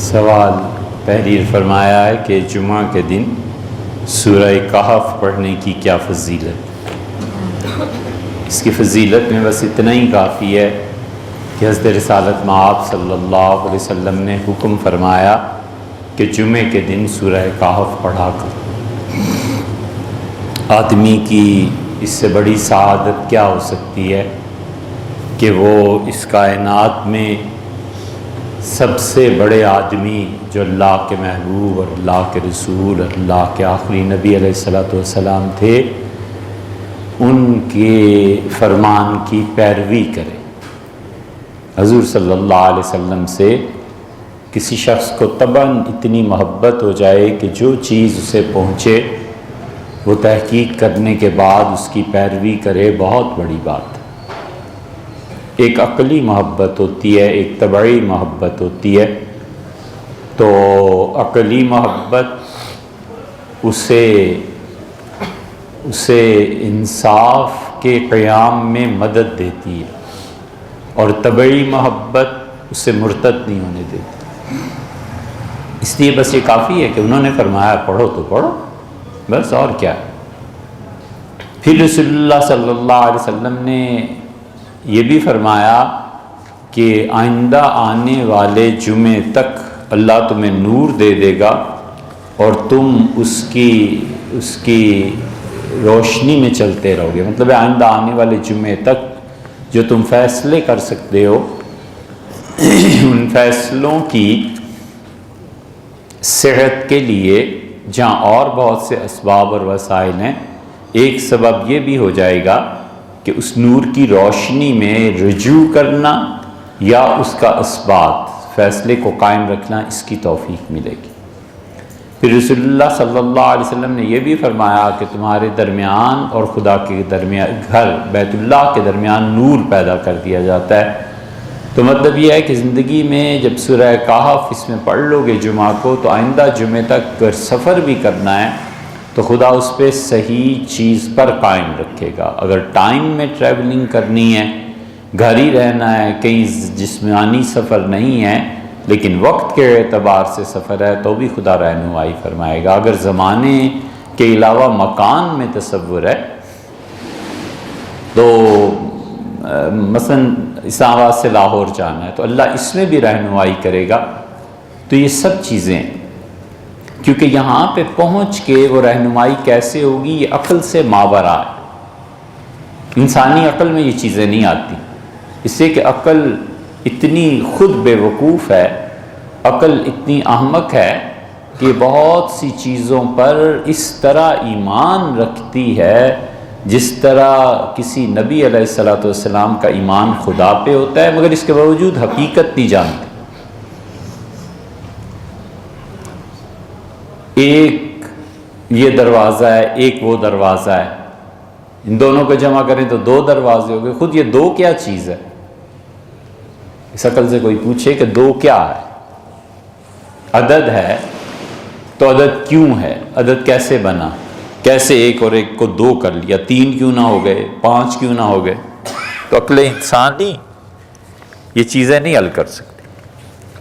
سوال تحریر فرمایا ہے کہ جمعہ کے دن سورہ کہف پڑھنے کی کیا فضیلت؟ اس کی فضیلت میں بس اتنا ہی کافی ہے کہ حضرت رسالت مآب صلی اللہ علیہ وسلم نے حکم فرمایا کہ جمعے کے دن سورہ کہف پڑھا کر آدمی کی اس سے بڑی سعادت کیا ہو سکتی ہے کہ وہ اس کائنات میں سب سے بڑے آدمی جو اللہ کے محبوب اور اللہ کے رسول اور اللہ کے آخری نبی علیہ الصلوۃ والسلام تھے ان کے فرمان کی پیروی کرے۔ حضور صلی اللہ علیہ وسلم سے کسی شخص کو طبعاً اتنی محبت ہو جائے کہ جو چیز اسے پہنچے وہ تحقیق کرنے کے بعد اس کی پیروی کرے، بہت بڑی بات ہے۔ ایک عقلی محبت ہوتی ہے، ایک طبعی محبت ہوتی ہے۔ تو عقلی محبت اسے انصاف کے قیام میں مدد دیتی ہے اور طبعی محبت اسے مرتد نہیں ہونے دیتی۔ اس لیے بس یہ کافی ہے کہ انہوں نے فرمایا پڑھو تو پڑھو، بس، اور کیا۔ پھر رسول اللہ صلی اللہ علیہ وسلم نے یہ بھی فرمایا کہ آئندہ آنے والے جمعے تک اللہ تمہیں نور دے دے گا اور تم اس کی روشنی میں چلتے رہو گے۔ مطلب آئندہ آنے والے جمعے تک جو تم فیصلے کر سکتے ہو ان فیصلوں کی صحت کے لیے جہاں اور بہت سے اسباب اور وسائل ہیں، ایک سبب یہ بھی ہو جائے گا کہ اس نور کی روشنی میں رجوع کرنا یا اس کا اثبات، فیصلے کو قائم رکھنا، اس کی توفیق ملے گی۔ پھر رسول اللہ صلی اللہ علیہ وسلم نے یہ بھی فرمایا کہ تمہارے درمیان اور خدا کے درمیان، گھر بیت اللہ کے درمیان نور پیدا کر دیا جاتا ہے۔ تو مطلب یہ ہے کہ زندگی میں جب سورہ کہف اس میں پڑھ لو گے جمعہ کو، تو آئندہ جمعے تک اگر سفر بھی کرنا ہے تو خدا اس پہ صحیح چیز پر قائم رکھے گا۔ اگر ٹائم میں ٹریولنگ کرنی ہے، گھر ہی رہنا ہے، کہیں جسمانی سفر نہیں ہے لیکن وقت کے اعتبار سے سفر ہے، تو بھی خدا رہنمائی فرمائے گا۔ اگر زمانے کے علاوہ مکان میں تصور ہے تو مثلا اسلام آباد سے لاہور جانا ہے تو اللہ اس میں بھی رہنمائی کرے گا۔ تو یہ سب چیزیں، کیونکہ یہاں پہ پہنچ کے وہ رہنمائی کیسے ہوگی، یہ عقل سے ماورا ہے۔ انسانی عقل میں یہ چیزیں نہیں آتی، اس لیے کہ عقل اتنی خود بے وقوف ہے، عقل اتنی احمق ہے کہ بہت سی چیزوں پر اس طرح ایمان رکھتی ہے جس طرح کسی نبی علیہ الصلوۃ والسلام کا ایمان خدا پہ ہوتا ہے، مگر اس کے باوجود حقیقت نہیں جانتی۔ ایک یہ دروازہ ہے، ایک وہ دروازہ ہے، ان دونوں کو جمع کریں تو دو دروازے ہو گئے۔ خود یہ دو کیا چیز ہے؟ اس عقل سے کوئی پوچھے کہ دو کیا ہے؟ عدد ہے تو عدد کیوں ہے؟ عدد کیسے بنا؟ کیسے ایک اور ایک کو دو کر لیا؟ تین کیوں نہ ہو گئے؟ پانچ کیوں نہ ہو گئے؟ تو عقل انسانی یہ چیزیں نہیں حل کر سکتی۔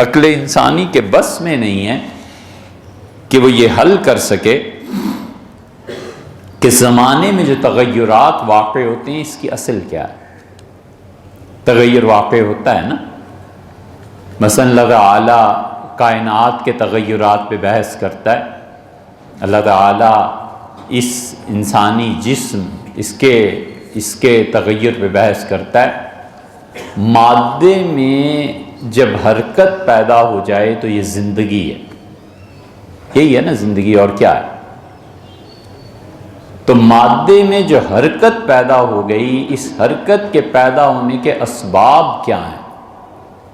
عقل انسانی کے بس میں نہیں ہے کہ وہ یہ حل کر سکے کہ زمانے میں جو تغیرات واقع ہوتے ہیں اس کی اصل کیا ہے۔ تغیر واقع ہوتا ہے نا، مثلا اللہ تعالیٰ کائنات کے تغیرات پہ بحث کرتا ہے۔ اللہ تعالیٰ اس انسانی جسم اس کے تغیر پہ بحث کرتا ہے۔ مادے میں جب حرکت پیدا ہو جائے تو یہ زندگی ہے، یہی ہے نا زندگی، اور کیا ہے؟ تو مادے میں جو حرکت پیدا ہو گئی، اس حرکت کے پیدا ہونے کے اسباب کیا ہیں؟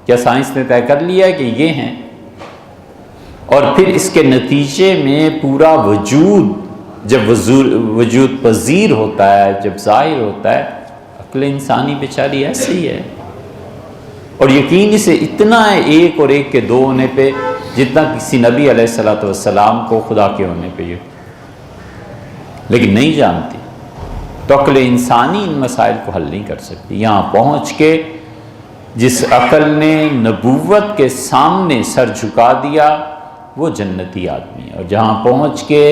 کیا سائنس نے طے کر لیا ہے کہ یہ ہیں؟ اور پھر اس کے نتیجے میں پورا وجود جب وجود پذیر ہوتا ہے، جب ظاہر ہوتا ہے، عقل انسانی بیچاری ایسی ہے۔ اور یقین اسے اتنا ہے ایک اور ایک کے دو ہونے پہ جتنا کسی نبی علیہ الصلوۃ والسلام کو خدا کے ہونے پہ یہ، لیکن نہیں جانتی۔ تو عقل انسانی ان مسائل کو حل نہیں کر سکتی۔ یہاں پہنچ کے جس عقل نے نبوت کے سامنے سر جھکا دیا وہ جنتی آدمی ہے، اور جہاں پہنچ کے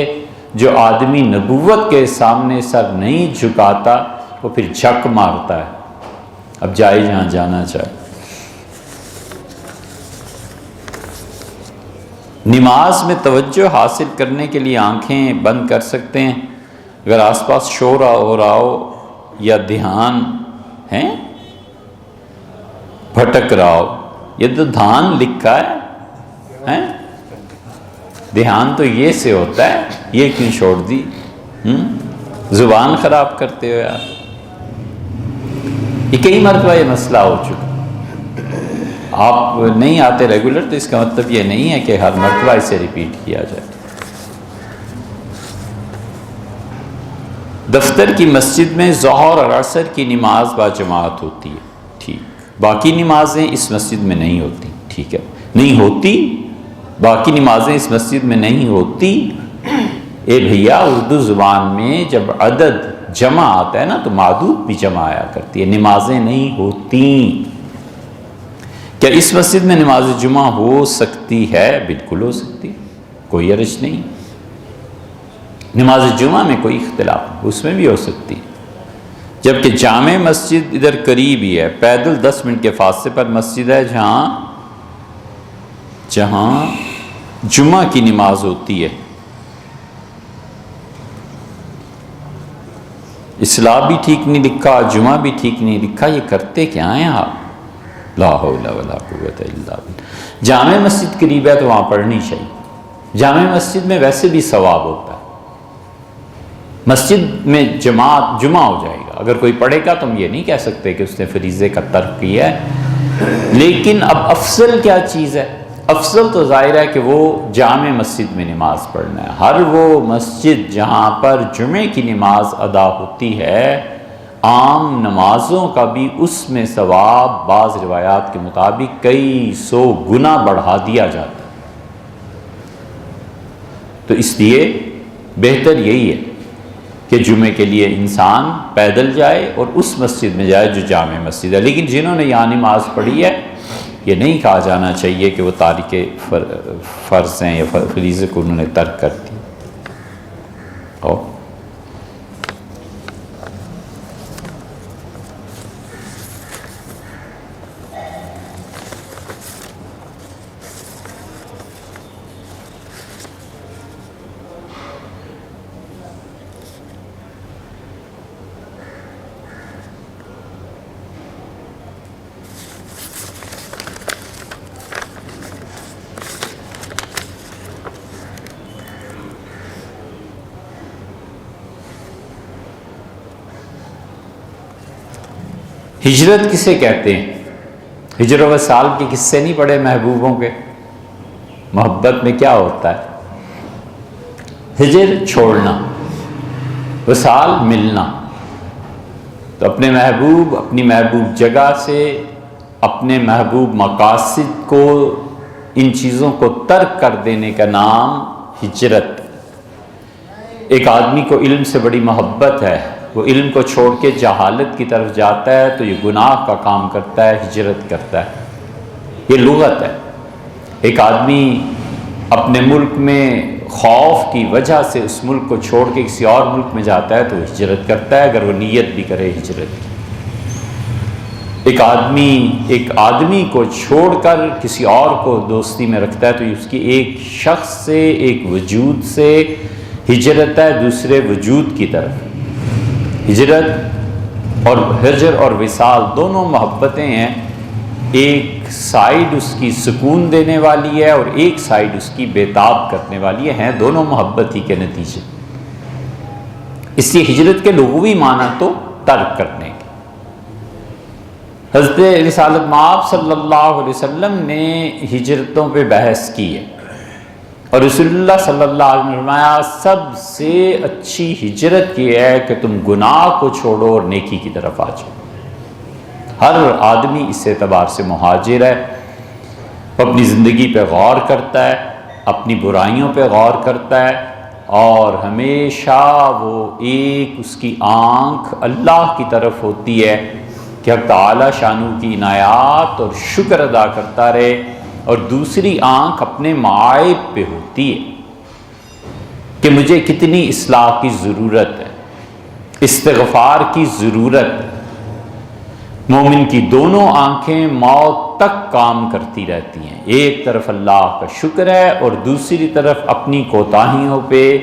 جو آدمی نبوت کے سامنے سر نہیں جھکاتا وہ پھر جھک مارتا ہے، اب جائے جہاں جانا چاہے۔ نماز میں توجہ حاصل کرنے کے لیے آنکھیں بند کر سکتے ہیں اگر آس پاس شور ہو رہا ہو یا دھیان ہے بھٹک رہا ہو؟ یہ تو دھیان لکھا ہے، دھیان تو یہ سے ہوتا ہے، یہ کیوں چھوڑ دی؟ زبان خراب کرتے ہو یار۔ یہ کئی مرتبہ یہ مسئلہ ہو چکا، آپ نہیں آتے ریگولر تو اس کا مطلب یہ نہیں ہے کہ ہر مرتبہ اسے ریپیٹ کیا جائے۔ دفتر کی مسجد میں ظہر اور عصر کی نماز باجماعت ہوتی ہے، ٹھیک، باقی نمازیں اس مسجد میں نہیں ہوتی، ٹھیک ہے، نہیں ہوتی، باقی نمازیں اس مسجد میں نہیں ہوتی۔ اے بھیا، اردو زبان میں جب عدد جمع آتا ہے نا تو معدود بھی جمع آیا کرتی ہے، نمازیں نہیں ہوتی۔ کیا اس مسجد میں نماز جمعہ ہو سکتی ہے؟ بالکل ہو سکتی، کوئی حرج نہیں، نماز جمعہ میں کوئی اختلاف نہیں، اس میں بھی ہو سکتی، جبکہ جامع مسجد ادھر قریب ہی ہے، پیدل 10 منٹ کے فاصلے پر مسجد ہے جہاں جمعہ کی نماز ہوتی ہے۔ اصلاح بھی ٹھیک نہیں لکھا، جمعہ بھی ٹھیک نہیں لکھا، یہ کرتے کیا ہیں آپ؟ لا حول ولا قوت الا باللہ۔ جامع مسجد قریب ہے تو وہاں پڑھنی چاہیے، جامع مسجد میں ویسے بھی ثواب ہوتا ہے، مسجد میں جمعہ ہو جائے گا، اگر کوئی پڑھے گا تو ہم یہ نہیں کہہ سکتے کہ اس نے فریضے کا ترک کیا ہے، لیکن اب افضل کیا چیز ہے؟ افضل تو ظاہر ہے کہ وہ جامع مسجد میں نماز پڑھنا ہے۔ ہر وہ مسجد جہاں پر جمعے کی نماز ادا ہوتی ہے، عام نمازوں کا بھی اس میں ثواب بعض روایات کے مطابق کئی 100 گنا بڑھا دیا جاتا ہے۔ تو اس لیے بہتر یہی ہے کہ جمعے کے لیے انسان پیدل جائے اور اس مسجد میں جائے جو جامع مسجد ہے، لیکن جنہوں نے یہاں نماز پڑھی ہے یہ نہیں کہا جانا چاہیے کہ وہ تارک فرض ہیں یا فریضے کو انہوں نے ترک کر دی۔ ہجرت کسے کہتے ہیں؟ ہجر و وصال کے قصے نہیں پڑھے محبوبوں کے؟ محبت میں کیا ہوتا ہے؟ ہجر چھوڑنا، وصال ملنا، تو اپنے محبوب، اپنی محبوب جگہ سے، اپنے محبوب مقاصد کو، ان چیزوں کو ترک کر دینے کا نام ہجرت۔ ایک آدمی کو علم سے بڑی محبت ہے، وہ علم کو چھوڑ کے جہالت کی طرف جاتا ہے تو یہ گناہ کا کام کرتا ہے، ہجرت کرتا ہے، یہ لغت ہے۔ ایک آدمی اپنے ملک میں خوف کی وجہ سے اس ملک کو چھوڑ کے کسی اور ملک میں جاتا ہے تو وہ ہجرت کرتا ہے، اگر وہ نیت بھی کرے ہجرت کی۔ ایک آدمی کو چھوڑ کر کسی اور کو دوستی میں رکھتا ہے تو اس کی ایک شخص سے، ایک وجود سے ہجرت ہے دوسرے وجود کی طرف۔ ہجرت اور ہجر اور وصال دونوں محبتیں ہیں، ایک سائیڈ اس کی سکون دینے والی ہے اور ایک سائیڈ اس کی بیتاب کرنے والی ہے، دونوں محبت ہی کے نتیجے۔ اس لیے ہجرت کے لغوی معنی تو ترک کرنے کے۔ حضرت رسالت مآب صلی اللہ علیہ وسلم نے ہجرتوں پہ بحث کی ہے، اور رسول اللہ صلی اللہ علیہ وسلم نے فرمایا سب سے اچھی ہجرت یہ ہے کہ تم گناہ کو چھوڑو اور نیکی کی طرف آ جاؤ۔ ہر آدمی اس اعتبار سے مہاجر ہے، وہ اپنی زندگی پہ غور کرتا ہے، اپنی برائیوں پہ غور کرتا ہے، اور ہمیشہ وہ ایک اس کی آنکھ اللہ کی طرف ہوتی ہے کہ حق تعالی شانو کی عنایات اور شکر ادا کرتا رہے، اور دوسری آنکھ اپنے معائب پہ ہوتی ہے کہ مجھے کتنی اصلاح کی ضرورت ہے، استغفار کی ضرورت ہے۔ مومن کی دونوں آنکھیں موت تک کام کرتی رہتی ہیں، ایک طرف اللہ کا شکر ہے اور دوسری طرف اپنی کوتاہیوں پہ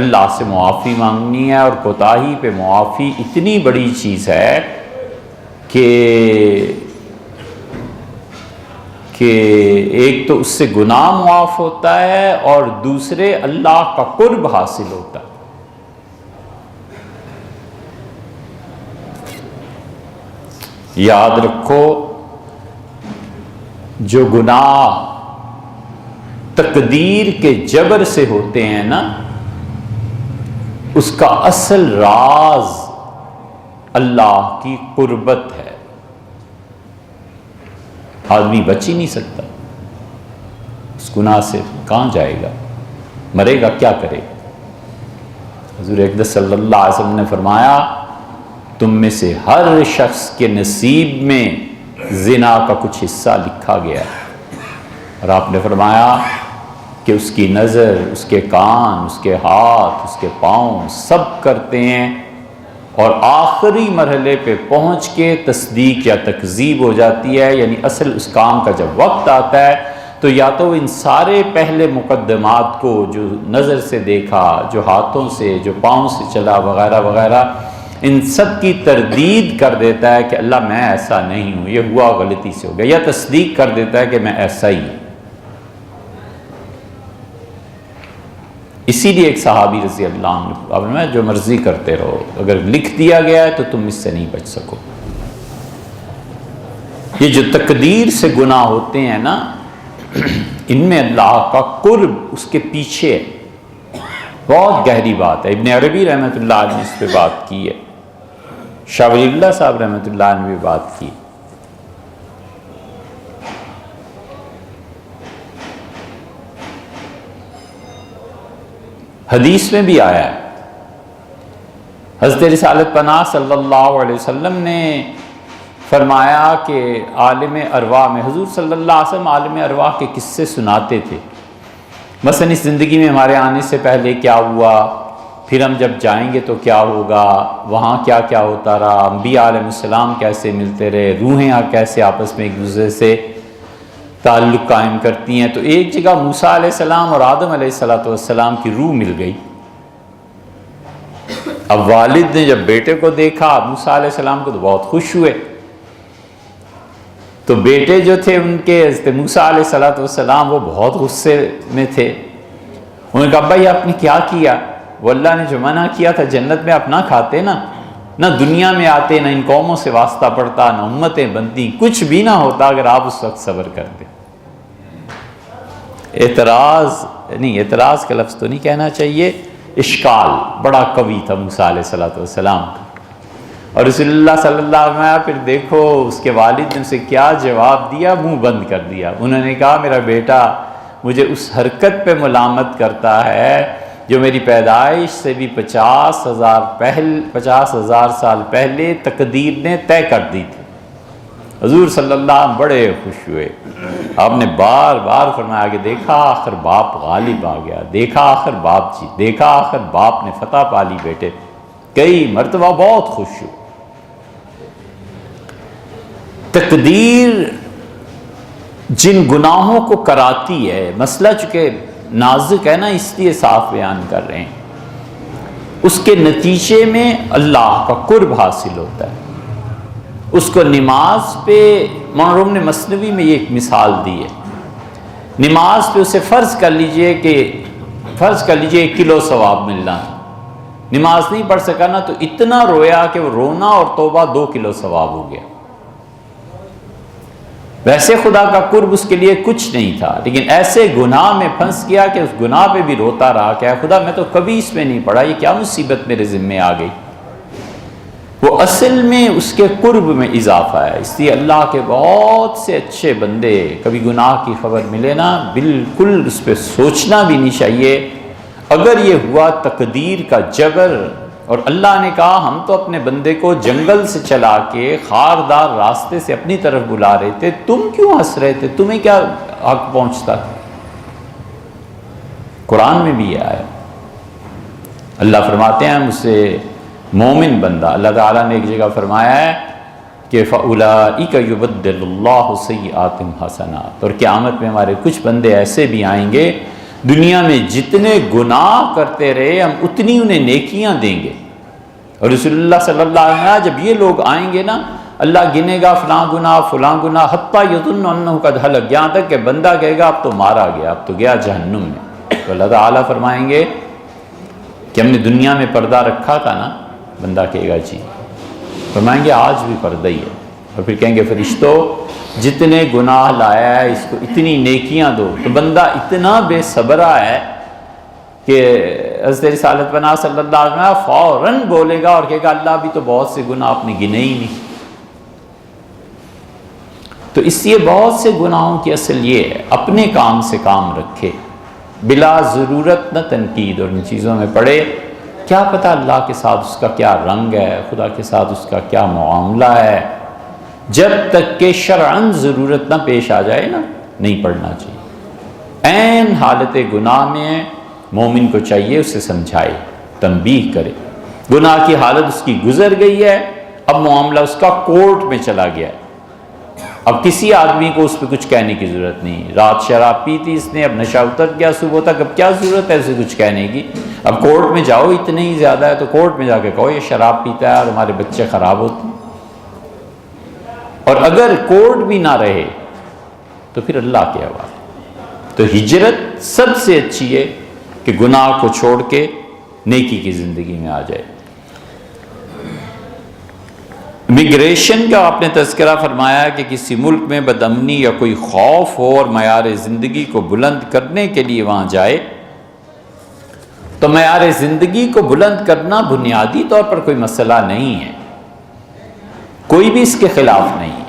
اللہ سے معافی مانگنی ہے، اور کوتاہی پہ معافی اتنی بڑی چیز ہے کہ ایک تو اس سے گناہ معاف ہوتا ہے اور دوسرے اللہ کا قرب حاصل ہوتا ہے۔ یاد رکھو، جو گناہ تقدیر کے جبر سے ہوتے ہیں نا، اس کا اصل راز اللہ کی قربت ہے۔ آدمی بچ ہی نہیں سکتا اس گناہ سے، کہاں جائے گا، مرے گا کیا کرے گا۔ حضور اقدس صلی اللہ علیہ وسلم نے فرمایا، تم میں سے ہر شخص کے نصیب میں زنا کا کچھ حصہ لکھا گیا ہے، اور آپ نے فرمایا کہ اس کی نظر، اس کے کان، اس کے ہاتھ، اس کے پاؤں سب کرتے ہیں، اور آخری مرحلے پہ پہنچ کے تصدیق یا تکذیب ہو جاتی ہے، یعنی اصل اس کام کا جب وقت آتا ہے تو یا تو ان سارے پہلے مقدمات کو جو نظر سے دیکھا، جو ہاتھوں سے، جو پاؤں سے چلا وغیرہ وغیرہ، ان سب کی تردید کر دیتا ہے کہ اللہ میں ایسا نہیں ہوں، یہ ہوا غلطی سے ہو گیا، یا تصدیق کر دیتا ہے کہ میں ایسا ہی ہوں۔ اسی لیے ایک صحابی رضی اللہ عنہ میں جو مرضی کرتے رہو، اگر لکھ دیا گیا ہے تو تم اس سے نہیں بچ سکو۔ یہ جو تقدیر سے گناہ ہوتے ہیں نا، ان میں اللہ کا قرب اس کے پیچھے ہے، بہت گہری بات ہے۔ ابن عربی رحمۃ اللہ علیہ نے اس پہ بات کی ہے، شاہ ولی اللہ صاحب رحمۃ اللہ علیہ نے بھی بات کی۔ حدیث میں بھی آیا ہے، حضرت رسالت پناہ صلی اللہ علیہ وسلم نے فرمایا کہ عالم ارواح میں، حضور صلی اللہ علیہ وسلم عالم ارواح کے قصے سناتے تھے، مثلا اس زندگی میں ہمارے آنے سے پہلے کیا ہوا، پھر ہم جب جائیں گے تو کیا ہوگا، وہاں کیا کیا ہوتا رہا، انبیاء علیہ السلام کیسے ملتے رہے، روحیں کیسے آپس میں ایک دوسرے سے تعلق قائم کرتی ہیں۔ تو ایک جگہ موسیٰ علیہ السلام اور آدم علیہ السلام کی روح مل گئی۔ اب والد نے جب بیٹے کو دیکھا، موسیٰ علیہ السلام کو تو بہت خوش ہوئے، تو بیٹے جو تھے ان کے حضرت موسیٰ علیہ السلام وہ بہت غصے میں تھے۔ انہوں نے کہا ابا یہ آپ نے کیا کیا، وہ اللہ نے جو منع کیا تھا جنت میں آپ نہ کھاتے نا، نہ دنیا میں آتے، نہ ان قوموں سے واسطہ پڑتا، نہ امتیں بنتی، کچھ بھی نہ ہوتا اگر آپ اس وقت صبر کرتے۔ اعتراض کا لفظ تو نہیں کہنا چاہیے، اشکال بڑا قوی تھا موسیٰ علیہ السلام کا، اور رسول اللہ صلی اللہ علیہ وسلم پھر دیکھو اس کے والد نے اسے کیا جواب دیا، منہ بند کر دیا۔ انہوں نے کہا میرا بیٹا مجھے اس حرکت پہ ملامت کرتا ہے جو میری پیدائش سے بھی 50,000 سال پہلے تقدیر نے طے کر دی تھی۔ حضور صلی اللہ علیہ وسلم بڑے خوش ہوئے، آپ نے بار بار فرمایا کہ دیکھا آخر باپ غالب آ گیا، دیکھا آخر باپ جی، دیکھا آخر باپ نے فتح پا لی بیٹے، کئی مرتبہ بہت خوش ہوئے۔ تقدیر جن گناہوں کو کراتی ہے، مسئلہ چونکہ نازک ہے نا اس لیے صاف بیان کر رہے ہیں، اس کے نتیجے میں اللہ کا قرب حاصل ہوتا ہے۔ اس کو نماز پہ مولانا نے مثنوی میں یہ ایک مثال دی ہے، نماز پہ اسے فرض کر لیجئے 1 کلو ثواب ملنا، نماز نہیں پڑھ سکا نا تو اتنا رویا کہ وہ رونا اور توبہ 2 کلو ثواب ہو گیا۔ ویسے خدا کا قرب اس کے لیے کچھ نہیں تھا، لیکن ایسے گناہ میں پھنس گیا کہ اس گناہ پہ بھی روتا رہا کہ اے خدا میں تو کبھی اس میں نہیں پڑھا، یہ کیا مصیبت میرے ذمے آ گئی۔ وہ اصل میں اس کے قرب میں اضافہ ہے۔ اس لیے اللہ کے بہت سے اچھے بندے، کبھی گناہ کی خبر ملے نا بالکل اس پہ سوچنا بھی نہیں چاہیے، اگر یہ ہوا تقدیر کا جبر اور اللہ نے کہا ہم تو اپنے بندے کو جنگل سے چلا کے خاردار راستے سے اپنی طرف بلا رہے تھے، تم کیوں ہنس رہے تھے؟ تمہیں کیا حق پہنچتا تھا؟ قرآن میں بھی یہ آیا۔ اللہ فرماتے ہیں مجھ سے مومن بندہ، اللہ تعالیٰ نے ایک جگہ فرمایا ہے کہ فَأُولَئِكَ يُبَدِّلُ اللَّهُ سَيِّئَاتِهِمْ حَسَنَاتٍ، اور قیامت میں ہمارے کچھ بندے ایسے بھی آئیں گے دنیا میں جتنے گناہ کرتے رہے ہم اتنی انہیں نیکیاں دیں گے۔ اور رسول اللہ صلی اللہ علیہ وسلم جب یہ لوگ آئیں گے نا، اللہ گنے گا فلاں گناہ حتیٰ یظن انہ قد ہلک، یہاں تک کہ بندہ کہے گا اب تو مارا گیا، اب تو گیا جہنم میں۔ تو اللہ تعالیٰ فرمائیں گے کہ ہم نے دنیا میں پردہ رکھا تھا نا، بندہ کہے گا جی، فرمائیں گے آج بھی پردہ ہی ہے، اور پھر کہیں گے فرشتوں جتنے گناہ لایا ہے اس کو اتنی نیکیاں دو۔ تو بندہ اتنا بے صبرا ہے کہ حضرت رسالت پناہ صلی اللہ علیہ وسلم فوراً بولے گا اور کہے گا اللہ بھی تو بہت سے گناہ آپ نے گنے ہی نہیں۔ تو اس لیے بہت سے گناہوں کی اصل یہ ہے اپنے کام سے کام رکھے، بلا ضرورت نہ تنقید اور ان چیزوں میں پڑے۔ کیا پتہ اللہ کے ساتھ اس کا کیا رنگ ہے، خدا کے ساتھ اس کا کیا معاملہ ہے، جب تک کہ شرعاً ضرورت نہ پیش آ جائے نا نہیں پڑھنا چاہیے۔ عین حالت گناہ میں مومن کو چاہیے اسے سمجھائے، تنبیہ کرے۔ گناہ کی حالت اس کی گزر گئی ہے، اب معاملہ اس کا کورٹ میں چلا گیا ہے، اب کسی آدمی کو اس پہ کچھ کہنے کی ضرورت نہیں۔ رات شراب پی تھی اس نے، اب نشہ اتر گیا صبح تک، اب کیا ضرورت ہے اسے کچھ کہنے کی؟ اب کورٹ میں جاؤ، اتنے ہی زیادہ ہے تو کورٹ میں جا کے کہو یہ شراب پیتا ہے اور ہمارے بچے خراب ہوتے ہیں۔ اور اگر کورٹ بھی نہ رہے تو پھر اللہ کے حوالے۔ تو ہجرت سب سے اچھی ہے کہ گناہ کو چھوڑ کے نیکی کی زندگی میں آ جائے۔ امیگریشن کا آپ نے تذکرہ فرمایا کہ کسی ملک میں بدامنی یا کوئی خوف ہو اور معیار زندگی کو بلند کرنے کے لیے وہاں جائے، تو معیار زندگی کو بلند کرنا بنیادی طور پر کوئی مسئلہ نہیں ہے، کوئی بھی اس کے خلاف نہیں ہے۔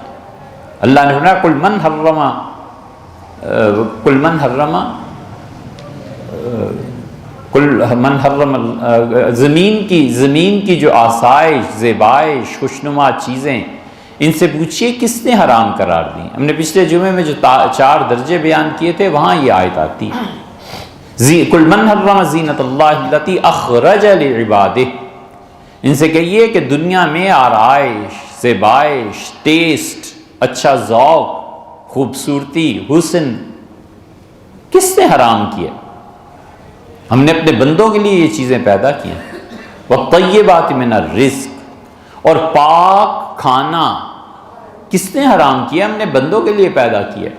اللہ نے فرمایا قل من حرم زمین کی جو آسائش، زیبائش، خوشنما چیزیں، ان سے پوچھئے کس نے حرام قرار دی۔ ہم نے پچھلے جمعے میں جو 4 درجے بیان کیے تھے وہاں یہ آیت آتی ہے، قل من حرم زینت اللہ التی اخرج لعبادہ، ان سے کہیے کہ دنیا میں آرائش، زیبائش، ٹیسٹ، اچھا ذوق، خوبصورتی، حسن کس نے حرام کیا؟ ہم نے اپنے بندوں کے لیے یہ چیزیں پیدا کی ہیں۔ وَالطَّيِّبَاتِ مِنَ الرِّزْقِ، اور پاک کھانا کس نے حرام کیا؟ ہم نے بندوں کے لیے پیدا کیا۔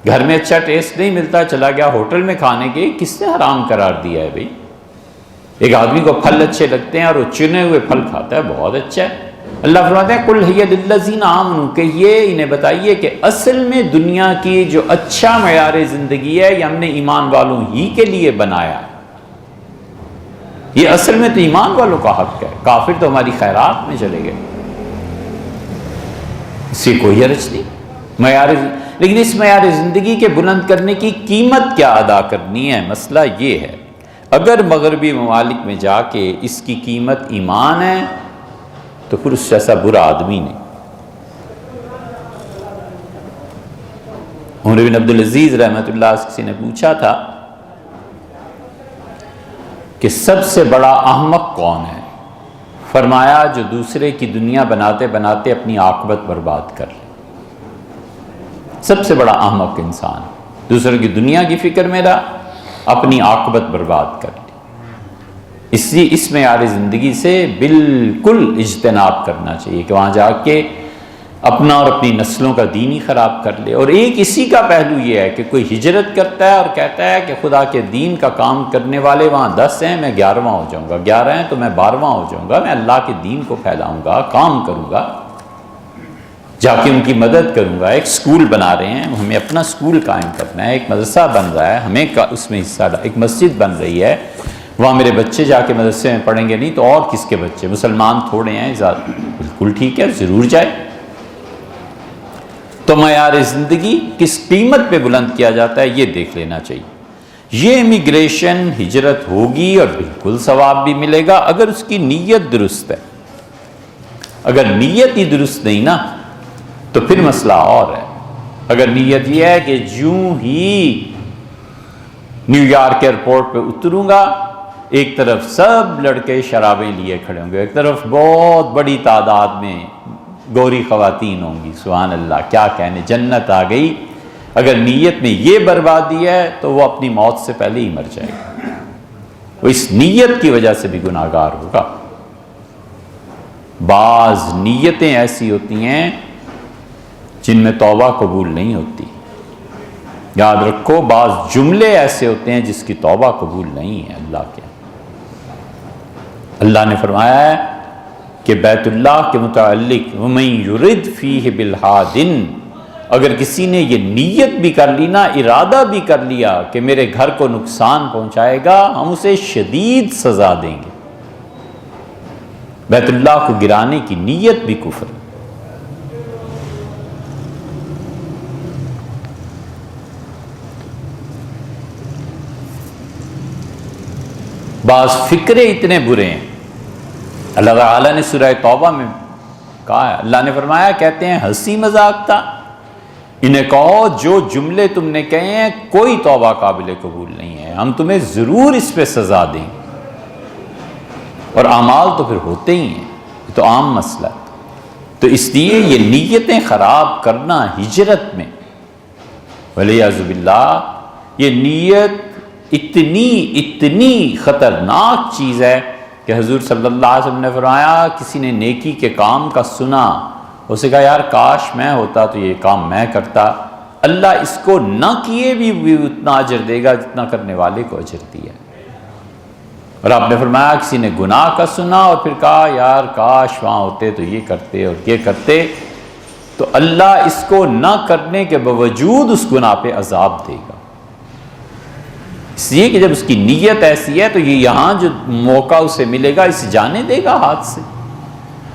گھر میں اچھا ٹیسٹ نہیں ملتا، چلا گیا ہوٹل میں کھانے کے، کس نے حرام قرار دیا ہے بھائی؟ ایک آدمی کو پھل اچھے لگتے ہیں اور وہ چنے ہوئے پھل کھاتا ہے، بہت اچھا ہے۔ اللہ فرماتے ہیں قُلْ هِيَ لِلَّذِينَ آمَنُوا، کہ یہ انہیں بتائیے کہ اصل میں دنیا کی جو اچھا معیار زندگی ہے یہ ہم نے ایمان والوں ہی کے لیے بنایا، یہ اصل میں تو ایمان والوں کا حق ہے، کافر تو ہماری خیرات میں چلے گئے، اس سے کوئی حرج نہیں۔ لیکن اس معیار زندگی کے بلند کرنے کی قیمت کیا ادا کرنی ہے؟ مسئلہ یہ ہے، اگر مغربی ممالک میں جا کے اس کی قیمت ایمان ہے تو پھر اس جیسا برا آدمی نہیں۔ عمر بن عبدالعزیز رحمۃ اللہ سے کسی نے پوچھا تھا کہ سب سے بڑا احمق کون ہے؟ فرمایا جو دوسرے کی دنیا بناتے بناتے اپنی عاقبت برباد کر لے۔ سب سے بڑا احمق انسان دوسرے کی دنیا کی فکر میں رہا، اپنی عاقبت برباد کر لی۔ اس لیے اس معیار زندگی سے بالکل اجتناب کرنا چاہیے کہ وہاں جا کے اپنا اور اپنی نسلوں کا دین ہی خراب کر لے۔ اور ایک اسی کا پہلو یہ ہے کہ کوئی ہجرت کرتا ہے اور کہتا ہے کہ خدا کے دین کا کام کرنے والے وہاں 10 ہیں، میں 11واں ہو جاؤں گا، 11 ہیں تو میں 12واں ہو جاؤں گا، میں اللہ کے دین کو پھیلاؤں گا، کام کروں گا، جا کے ان کی مدد کروں گا۔ ایک سکول بنا رہے ہیں، ہمیں اپنا سکول قائم کرنا ہے، ایک مدرسہ بن رہا ہے، ہمیں اس میں حصہ، ایک مسجد بن رہی ہے، وہاں میرے بچے جا کے مدرسے میں پڑھیں گے نہیں تو اور کس کے بچے؟ مسلمان تھوڑے ہیں زیادہ، بالکل ٹھیک ہے، ضرور جائے۔ تو معیار زندگی کس قیمت پہ بلند کیا جاتا ہے یہ دیکھ لینا چاہیے۔ یہ امیگریشن ہجرت ہوگی اور بالکل ثواب بھی ملے گا اگر اس کی نیت درست ہے. اگر نیت ہی درست نہیں نا تو پھر مسئلہ اور ہے. اگر نیت یہ ہے کہ جوں ہی نیو یارک ایئرپورٹ پہ اتروں گا ایک طرف سب لڑکے شرابیں لیے کھڑے ہوں گے، ایک طرف بہت بڑی تعداد میں گوری خواتین ہوں گی، سبحان اللہ کیا کہنے، جنت آ گئی. اگر نیت میں یہ بربادی ہے تو وہ اپنی موت سے پہلے ہی مر جائے گا، وہ اس نیت کی وجہ سے بھی گناہگار ہوگا. بعض نیتیں ایسی ہوتی ہیں جن میں توبہ قبول نہیں ہوتی. یاد رکھو بعض جملے ایسے ہوتے ہیں جس کی توبہ قبول نہیں ہے اللہ کے. اللہ نے فرمایا ہے کہ بیت اللہ کے متعلق وَمَن يُرِدْ فِيهِ بِالْحَادٍ، اگر کسی نے یہ نیت بھی کر لی نا، ارادہ بھی کر لیا کہ میرے گھر کو نقصان پہنچائے گا، ہم اسے شدید سزا دیں گے. بیت اللہ کو گرانے کی نیت بھی کفر. بعض فکرے اتنے برے ہیں. اللہ تعالیٰ نے سورہ توبہ میں کہا ہے، اللہ نے فرمایا، کہتے ہیں ہنسی مذاق تھا، انہیں کہو جو جملے تم نے کہے ہیں کوئی توبہ قابل قبول نہیں ہے، ہم تمہیں ضرور اس پہ سزا دیں گے. اور اعمال تو پھر ہوتے ہی ہیں، یہ تو عام مسئلہ ہے. تو اس لیے یہ نیتیں خراب کرنا ہجرت میں ولیعذ باللہ، یہ نیت اتنی خطرناک چیز ہے کہ حضور صلی اللہ علیہ وسلم نے فرمایا کسی نے نیکی کے کام کا سنا، اسے کہا یار کاش میں ہوتا تو یہ کام میں کرتا، اللہ اس کو نہ کیے بھی اتنا اجر دے گا جتنا کرنے والے کو اجر دیا. اور آپ نے فرمایا کسی نے گناہ کا سنا اور پھر کہا یار کاش وہاں ہوتے تو یہ کرتے اور یہ کرتے، تو اللہ اس کو نہ کرنے کے باوجود اس گناہ پہ عذاب دے گا. اس لیے کہ جب اس کی نیت ایسی ہے تو یہ یہاں جو موقع اسے ملے گا اسے جانے دے گا ہاتھ سے.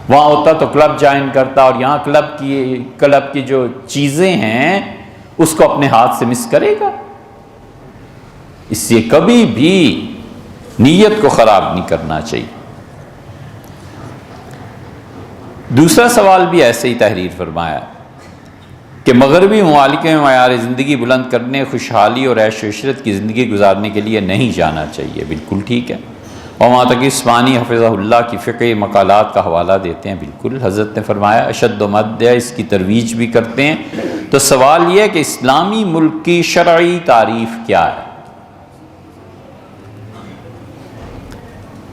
وہاں ہوتا تو کلب جوائن کرتا، اور یہاں کلب کی جو چیزیں ہیں اس کو اپنے ہاتھ سے مس کرے گا. اس لیے کبھی بھی نیت کو خراب نہیں کرنا چاہیے. دوسرا سوال بھی ایسے ہی تحریر فرمایا کہ مغربی ممالک میں معیار زندگی بلند کرنے، خوشحالی اور عیش و عشرت کی زندگی گزارنے کے لیے نہیں جانا چاہیے. بالکل ٹھیک ہے. اور وہاں تک عثمانی حفظہ اللہ کی فقہی مقالات کا حوالہ دیتے ہیں. بالکل حضرت نے فرمایا اشد و مد ہے، اس کی ترویج بھی کرتے ہیں. تو سوال یہ ہے کہ اسلامی ملک کی شرعی تعریف کیا ہے،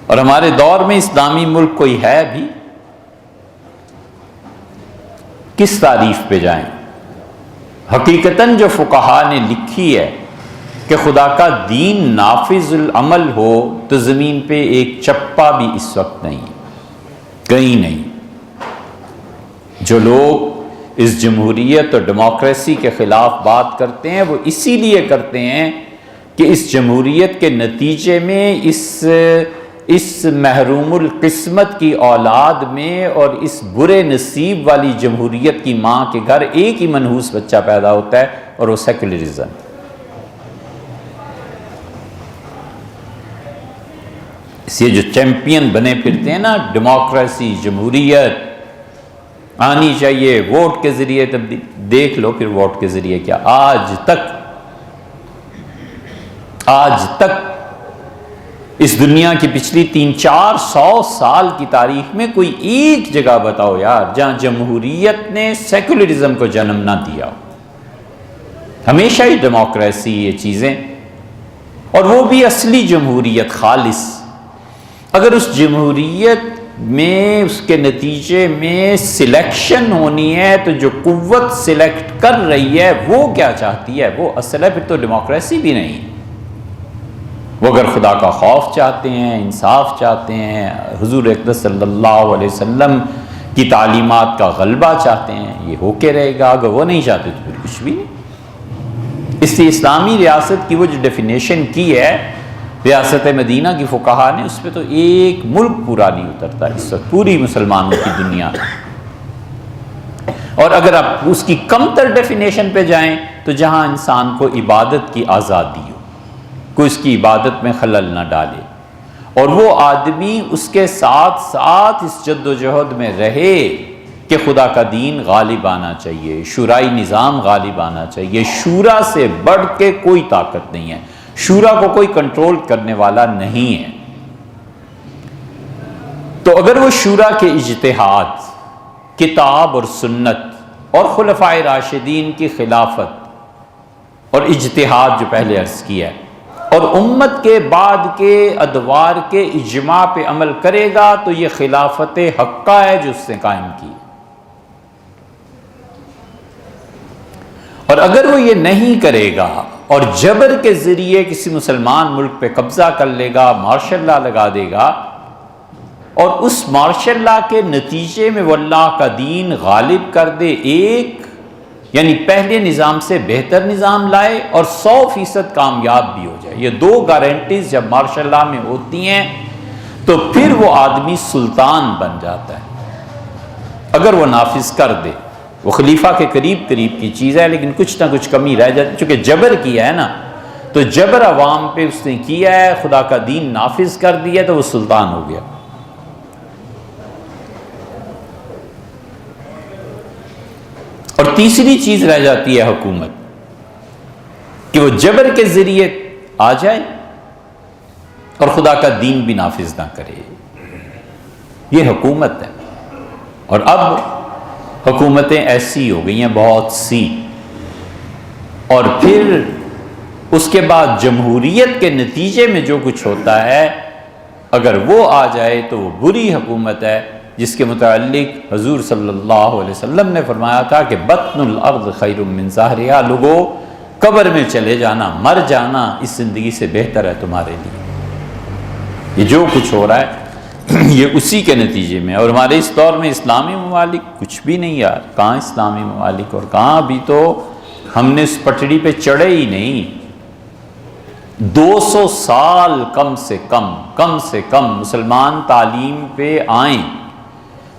اور ہمارے دور میں اسلامی ملک کوئی ہے بھی؟ کس تعریف پہ جائیں؟ حقیقتاً جو فقہا نے لکھی ہے کہ خدا کا دین نافذ العمل ہو تو زمین پہ ایک چپا بھی اس وقت نہیں، کہیں نہیں. جو لوگ اس جمہوریت اور ڈیموکریسی کے خلاف بات کرتے ہیں وہ اسی لیے کرتے ہیں کہ اس جمہوریت کے نتیجے میں اس محروم القسمت کی اولاد میں اور اس برے نصیب والی جمہوریت کی ماں کے گھر ایک ہی منحوس بچہ پیدا ہوتا ہے، اور وہ سیکولرزم. اس یہ جو چیمپئن بنے پھرتے ہیں نا، ڈیموکریسی جمہوریت آنی چاہیے ووٹ کے ذریعے، تب دیکھ لو پھر ووٹ کے ذریعے کیا. آج تک اس دنیا کی پچھلی 300-400 سال کی تاریخ میں کوئی ایک جگہ بتاؤ یار جہاں جمہوریت نے سیکولرزم کو جنم نہ دیا ہو. ہمیشہ ہی ڈیموکریسی یہ چیزیں، اور وہ بھی اصلی جمہوریت خالص. اگر اس جمہوریت میں اس کے نتیجے میں سلیکشن ہونی ہے تو جو قوت سلیکٹ کر رہی ہے وہ کیا چاہتی ہے وہ اصل ہے، پھر تو ڈیموکریسی بھی نہیں. وہ اگر خدا کا خوف چاہتے ہیں، انصاف چاہتے ہیں، حضور اقدس صلی اللہ علیہ وسلم کی تعلیمات کا غلبہ چاہتے ہیں، یہ ہو کے رہے گا. اگر وہ نہیں چاہتے تو پھر کچھ بھی نہیں. اس لیے اسلامی ریاست کی وہ جو ڈیفینیشن کی ہے ریاست مدینہ کی فقہا نے، اس پہ تو ایک ملک پورا نہیں اترتا اس وقت پوری مسلمانوں کی دنیا میں. اور اگر آپ اس کی کم تر ڈیفینیشن پہ جائیں تو جہاں انسان کو عبادت کی آزادی ہو، کوئی اس کی عبادت میں خلل نہ ڈالے، اور وہ آدمی اس کے ساتھ ساتھ اس جد و جہد میں رہے کہ خدا کا دین غالب آنا چاہیے، شورائی نظام غالب آنا چاہیے۔ شورا سے بڑھ کے کوئی طاقت نہیں ہے، شورا کو کوئی کنٹرول کرنے والا نہیں ہے۔ تو اگر وہ شورا کے اجتہاد، کتاب اور سنت اور خلفائے راشدین کی خلافت اور اجتہاد جو پہلے عرض کیا ہے، اور امت کے بعد کے ادوار کے اجماع پہ عمل کرے گا، تو یہ خلافت حقہ ہے جو اس نے قائم کی۔ اور اگر وہ یہ نہیں کرے گا اور جبر کے ذریعے کسی مسلمان ملک پہ قبضہ کر لے گا، مارشل لا لگا دے گا، اور اس مارشل لا کے نتیجے میں وہ اللہ کا دین غالب کر دے، ایک یعنی پہلے نظام سے بہتر نظام لائے اور 100% کامیاب بھی ہو جائے، یہ دو گارنٹیز جب مارشل لا میں ہوتی ہیں تو پھر وہ آدمی سلطان بن جاتا ہے اگر وہ نافذ کر دے۔ وہ خلیفہ کے قریب کی چیز ہے، لیکن کچھ نہ کچھ کمی رہ جاتی، چونکہ جبر کیا ہے نا، تو جبر عوام پہ اس نے کیا ہے، خدا کا دین نافذ کر دیا تو وہ سلطان ہو گیا۔ اور تیسری چیز رہ جاتی ہے حکومت، کہ وہ جبر کے ذریعے آ جائے اور خدا کا دین بھی نافذ نہ کرے۔ یہ حکومت ہے۔ اور اب حکومتیں ایسی ہو گئی ہیں بہت سی، اور پھر اس کے بعد جمہوریت کے نتیجے میں جو کچھ ہوتا ہے، اگر وہ آ جائے تو وہ بری حکومت ہے، جس کے متعلق حضور صلی اللہ علیہ وسلم نے فرمایا تھا کہ بطن الارض خیر من ظاہرہا، لوگوں قبر میں چلے جانا، مر جانا اس زندگی سے بہتر ہے تمہارے لیے۔ یہ جو کچھ ہو رہا ہے یہ اسی کے نتیجے میں۔ اور ہمارے اس دور میں اسلامی ممالک کچھ بھی نہیں یار، کہاں اسلامی ممالک، اور کہاں ابھی تو ہم نے اس پٹڑی پہ چڑھے ہی نہیں۔ 200 سال کم سے کم مسلمان تعلیم پہ آئیں،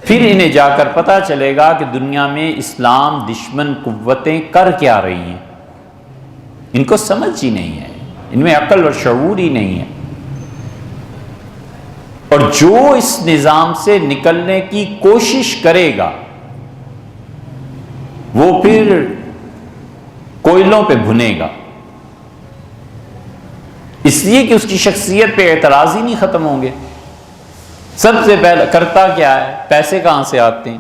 پھر انہیں جا کر پتہ چلے گا کہ دنیا میں اسلام دشمن قوتیں کر کیا رہی ہیں۔ ان کو سمجھ ہی نہیں ہے، ان میں عقل اور شعور ہی نہیں ہے۔ اور جو اس نظام سے نکلنے کی کوشش کرے گا وہ پھر کوئلوں پہ بھنے گا، اس لیے کہ اس کی شخصیت پہ اعتراض ہی نہیں ختم ہوں گے۔ سب سے پہلے کرتا کیا ہے؟ پیسے کہاں سے آتے ہیں؟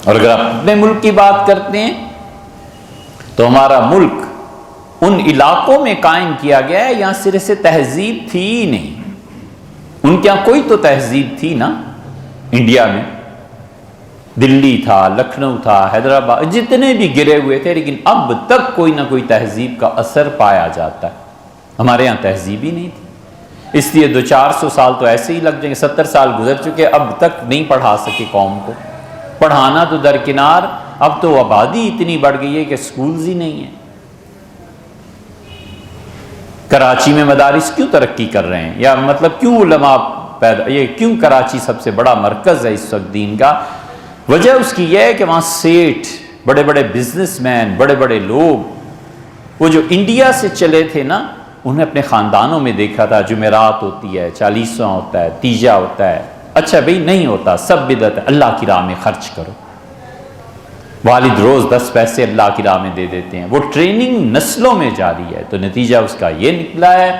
اور اگر آپ اپنے ملک کی بات کرتے ہیں تو ہمارا ملک ان علاقوں میں قائم کیا گیا ہے یہاں سرے سے تہذیب تھی ہی نہیں۔ ان کے یہاں کوئی تو تہذیب تھی نا، انڈیا میں دلی تھا، لکھنؤ تھا، حیدرآباد، جتنے بھی گرے ہوئے تھے، لیکن اب تک کوئی نہ کوئی تہذیب کا اثر پایا جاتا ہے۔ ہمارے یہاں تہذیب ہی نہیں تھی، اس لیے 200-400 سال تو ایسے ہی لگ جائیں گے۔ 70 سال گزر چکے، اب تک نہیں پڑھا سکے قوم کو۔ پڑھانا تو درکنار، اب تو آبادی اتنی بڑھ گئی ہے کہ سکولز ہی نہیں ہیں۔ کراچی میں مدارس کیوں ترقی کر رہے ہیں، یا مطلب کیوں علماء پیدا، یہ کیوں کراچی سب سے بڑا مرکز ہے اس وقت دین کا؟ وجہ اس کی یہ ہے کہ وہاں سیٹھ، بڑے بڑے بزنس مین، بڑے بڑے لوگ، وہ جو انڈیا سے چلے تھے نا، انہیں اپنے خاندانوں میں دیکھا تھا جمعرات ہوتی ہے، چالیسواں ہوتا ہے، تیجا ہوتا ہے۔ اچھا بھئی نہیں ہوتا، سب بدعت ہے، اللہ کی راہ میں خرچ کرو۔ والد روز 10 پیسے اللہ کی راہ میں دے دیتے ہیں۔ وہ ٹریننگ نسلوں میں جاری ہے، تو نتیجہ اس کا یہ نکلا ہے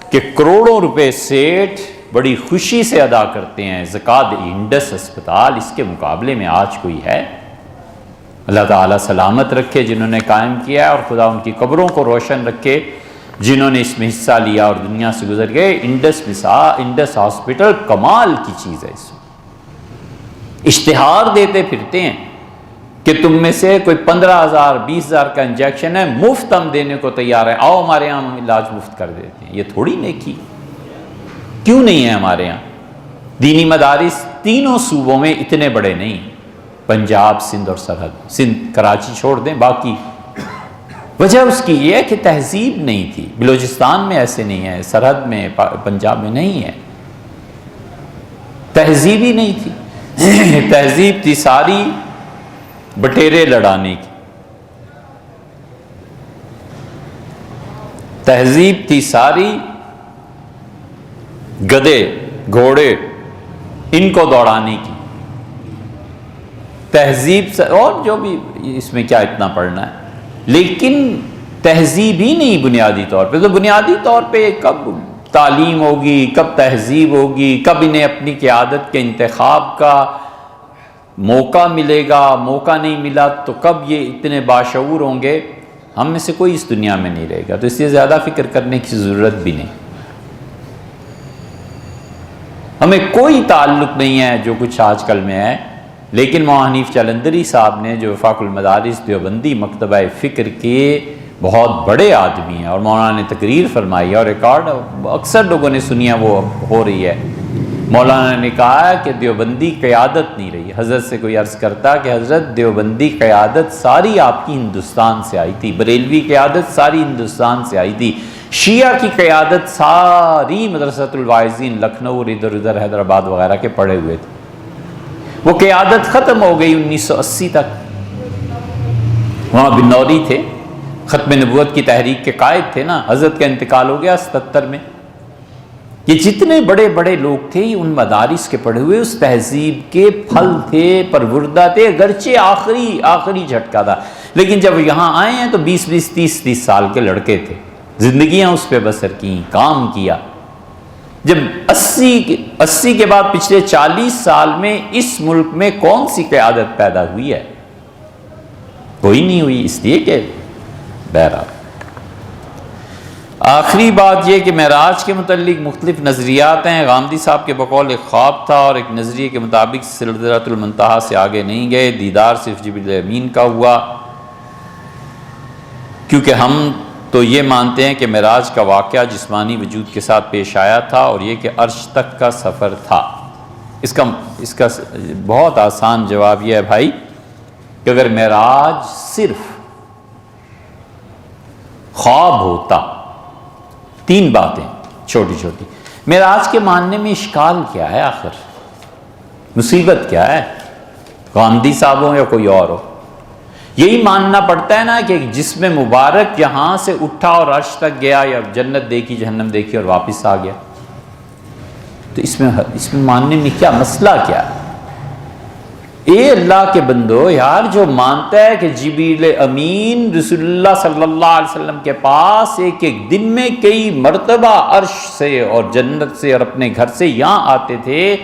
کہ کروڑوں روپے سیٹھ بڑی خوشی سے ادا کرتے ہیں زکوٰۃ۔ انڈس ہسپتال اس کے مقابلے میں آج کوئی ہے؟ اللہ تعالیٰ سلامت رکھے جنہوں نے قائم کیا ہے، اور خدا ان کی قبروں کو روشن رکھے جنہوں نے اس میں حصہ لیا اور دنیا سے گزر گئے۔ انڈس ہاسپٹل کمال کی چیز ہے۔ اس میں اشتہار دیتے پھرتے ہیں کہ تم میں سے کوئی 15,000 20,000 کا انجیکشن ہے، مفت ہم دینے کو تیار ہیں، آؤ ہمارے یہاں ہم علاج مفت کر دیتے ہیں۔ یہ تھوڑی نیکی، کیوں نہیں ہے ہمارے یہاں؟ دینی مدارس تینوں صوبوں میں اتنے بڑے نہیں، پنجاب، سندھ اور سرحد، سندھ کراچی چھوڑ دیں، باقی وجہ اس کی یہ ہے کہ تہذیب نہیں تھی۔ بلوچستان میں ایسے نہیں ہے، سرحد میں، پنجاب میں نہیں ہے، تہذیب ہی نہیں تھی۔ تہذیب تھی ساری بٹیرے لڑانے کی، تہذیب تھی ساری گدے گھوڑے ان کو دوڑانے کی تہذیب سے، اور جو بھی اس میں کیا اتنا پڑھنا ہے، لیکن تہذیب ہی نہیں بنیادی طور پہ. تو بنیادی طور پہ کب تعلیم ہوگی، کب تہذیب ہوگی، کب انہیں اپنی قیادت کے انتخاب کا موقع ملے گا، موقع نہیں ملا تو کب یہ اتنے باشعور ہوں گے. ہم میں سے کوئی اس دنیا میں نہیں رہے گا، تو اس لیے زیادہ فکر کرنے کی ضرورت بھی نہیں. ہمیں کوئی تعلق نہیں ہے جو کچھ آج کل میں ہے. لیکن مولانا حنیف جلندری صاحب نے جو وفاق المدارس دیوبندی مکتبہ فکر کے بہت بڑے آدمی ہیں، اور مولانا نے تقریر فرمائی ہے اور ریکارڈ اکثر لوگوں نے سنی ہے، وہ ہو رہی ہے. مولانا نے کہا ہے کہ دیوبندی قیادت نہیں رہی. حضرت سے کوئی عرض کرتا کہ حضرت دیوبندی قیادت ساری آپ کی ہندوستان سے آئی تھی، بریلوی قیادت ساری ہندوستان سے آئی تھی، شیعہ کی قیادت ساری مدرسۃ الواعظین لکھنؤ اور ادھر ادھر حیدرآباد وغیرہ کے پڑے ہوئے تھے. وہ قیادت ختم ہو گئی 1980 تک. وہاں بنوری تھے، ختم نبوت کی تحریک کے قائد تھے نا. حضرت کا انتقال ہو گیا 77 میں. یہ جتنے بڑے بڑے لوگ تھے یہ ان مدارس کے پڑھے ہوئے، اس تہذیب کے پھل تھے، پروردہ تھے، اگرچہ آخری جھٹکا تھا. لیکن جب یہاں آئے ہیں تو 20 30 سال کے لڑکے تھے، زندگیاں اس پہ بسر کی، کام کیا. جب 80 کے بعد پچھلے 40 سال میں اس ملک میں کون سی قیادت پیدا ہوئی ہے؟ کوئی نہیں ہوئی. اس لیے کہ بہرحال آخری بات یہ کہ معراج کے متعلق مختلف نظریات ہیں. غامدی صاحب کے بقول ایک خواب تھا، اور ایک نظریے کے مطابق سدرۃ المنتہا سے آگے نہیں گئے، دیدار صرف جبریل امین کا ہوا. کیونکہ ہم تو یہ مانتے ہیں کہ معراج کا واقعہ جسمانی وجود کے ساتھ پیش آیا تھا، اور یہ کہ عرش تک کا سفر تھا. اس کا بہت آسان جواب یہ ہے بھائی کہ اگر معراج صرف خواب ہوتا، 3 باتیں چھوٹی چھوٹی. معراج کے ماننے میں اشکال کیا ہے؟ آخر مصیبت کیا ہے؟ غامدی صاحب ہو یا کوئی اور ہو، یہی ماننا پڑتا ہے نا کہ جسم مبارک یہاں سے اٹھا اور عرش تک گیا، یا جنت دیکھی جہنم دیکھی اور واپس آ گیا. تو اس میں ماننے میں کیا مسئلہ کیا ہے؟ اے اللہ کے بندو، یار جو مانتا ہے کہ جبریل امین رسول اللہ صلی اللہ علیہ وسلم کے پاس ایک دن میں کئی مرتبہ عرش سے اور جنت سے اور اپنے گھر سے یہاں آتے تھے،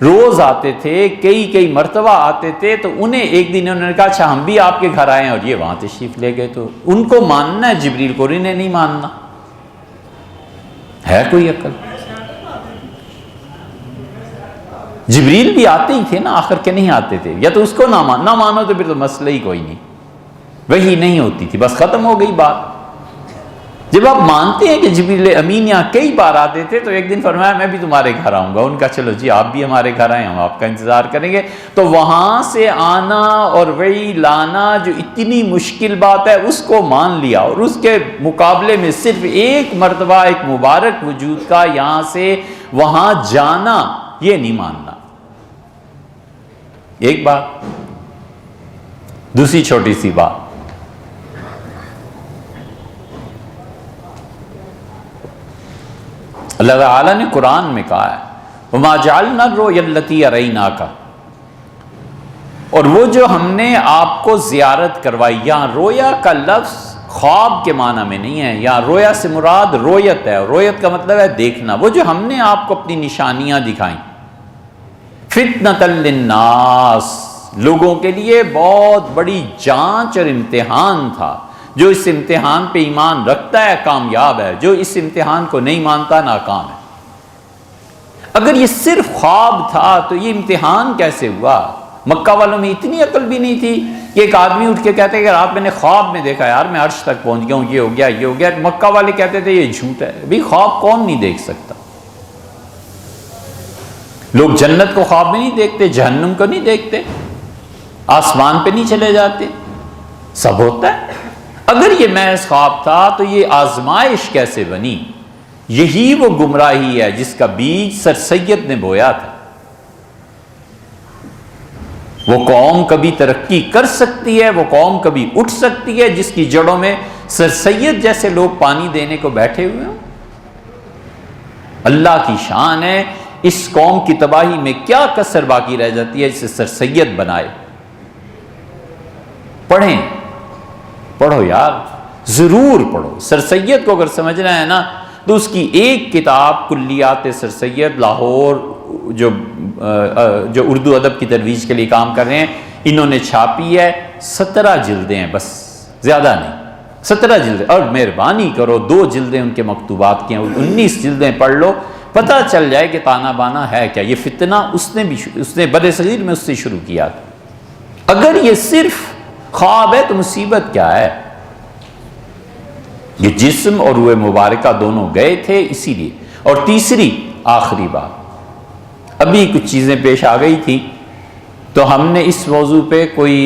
روز آتے تھے، کئی مرتبہ آتے تھے، تو انہیں ایک دن انہوں نے کہا اچھا ہم بھی آپ کے گھر آئے ہیں، اور یہ وہاں تشریف لے گئے. تو ان کو ماننا ہے، جبریل کو انہیں نہیں ماننا. ہے کوئی عقل؟ جبریل بھی آتے ہی تھے نا آخر کے، نہیں آتے تھے؟ یا تو اس کو نہ مانو تو پھر تو مسئلہ ہی کوئی نہیں، وہی نہیں ہوتی تھی، بس ختم ہو گئی بات. جب آپ مانتے ہیں کہ جبریل امین یہاں کئی بار آتے تھے، تو ایک دن فرمایا میں بھی تمہارے گھر آؤں گا. ان کا چلو جی آپ بھی ہمارے گھر آئے، ہم آپ کا انتظار کریں گے. تو وہاں سے آنا اور وہی لانا جو اتنی مشکل بات ہے اس کو مان لیا، اور اس کے مقابلے میں صرف ایک مرتبہ ایک مبارک وجود کا یہاں سے وہاں جانا، یہ نہیں ماننا. ایک بات. دوسری چھوٹی سی بات، اللہ تعالیٰ نے قرآن میں کہا ہے وَمَا جَعَلْنَا الرُّؤْيَا الَّتِي أَرَيْنَاكَ، اور وہ جو ہم نے آپ کو زیارت کروائی. یہاں رویا کا لفظ خواب کے معنی میں نہیں ہے، یہاں رویا سے مراد رویت ہے. رویت کا مطلب ہے دیکھنا. وہ جو ہم نے آپ کو اپنی نشانیاں دکھائیں، فِتْنَةً لِلنَّاسِ، لوگوں کے لیے بہت بڑی جانچ اور امتحان تھا. جو اس امتحان پہ ایمان رکھتا ہے کامیاب ہے، جو اس امتحان کو نہیں مانتا ناکام ہے. اگر یہ صرف خواب تھا تو یہ امتحان کیسے ہوا؟ مکہ والوں میں اتنی عقل بھی نہیں تھی کہ ایک آدمی اٹھ کے کہتے کہ رات میں نے خواب میں دیکھا یار میں عرش تک پہنچ گیا ہوں، یہ ہو گیا یہ ہو گیا. مکہ والے کہتے تھے یہ جھوٹ ہے. بھئی خواب کون نہیں دیکھ سکتا؟ لوگ جنت کو خواب میں نہیں دیکھتے، جہنم کو نہیں دیکھتے، آسمان پہ نہیں چلے جاتے، سب ہوتا ہے. اگر یہ محض خواب تھا تو یہ آزمائش کیسے بنی؟ یہی وہ گمراہی ہے جس کا بیج سر سید نے بویا تھا. وہ قوم کبھی ترقی کر سکتی ہے، وہ قوم کبھی اٹھ سکتی ہے جس کی جڑوں میں سر سید جیسے لوگ پانی دینے کو بیٹھے ہوئے ہوں؟ اللہ کی شان ہے، اس قوم کی تباہی میں کیا کسر باقی رہ جاتی ہے جسے سر سید بنائے۔ پڑھیں، پڑھو یار، ضرور پڑھو۔ سر سید کو اگر سمجھنا ہے نا تو اس کی ایک کتاب کلیات سر سید لاہور جو اردو ادب کی ترویج کے لیے کام کر رہے ہیں، انہوں نے چھاپی ہے، 17 جلدیں ہیں، بس زیادہ نہیں، 17 جلدیں، اور مہربانی کرو 2 جلدیں ان کے مکتوبات کی ہیں، 19 جلدیں پڑھ لو، پتہ چل جائے کہ تانا بانا ہے کیا۔ یہ فتنہ اس نے بر صغیر میں اس سے شروع کیا تھا۔ اگر یہ صرف خواب ہے تو مصیبت کیا ہے؟ یہ جسم اور روح مبارکہ دونوں گئے تھے اسی لیے۔ اور تیسری آخری بات، ابھی کچھ چیزیں پیش آ گئی تھی تو ہم نے اس موضوع پہ کوئی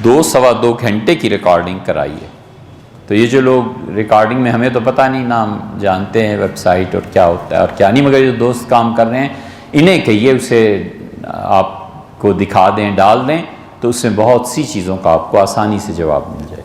2-2.25 گھنٹے کی ریکارڈنگ کرائی ہے۔ تو یہ جو لوگ ریکارڈنگ میں، ہمیں تو پتہ نہیں، نام جانتے ہیں ویب سائٹ اور کیا ہوتا ہے اور کیا نہیں، مگر جو دوست کام کر رہے ہیں انہیں کہیے اسے آپ کو دکھا دیں، ڈال دیں، تو اس میں بہت سی چیزوں کا آپ کو آسانی سے جواب مل جائے۔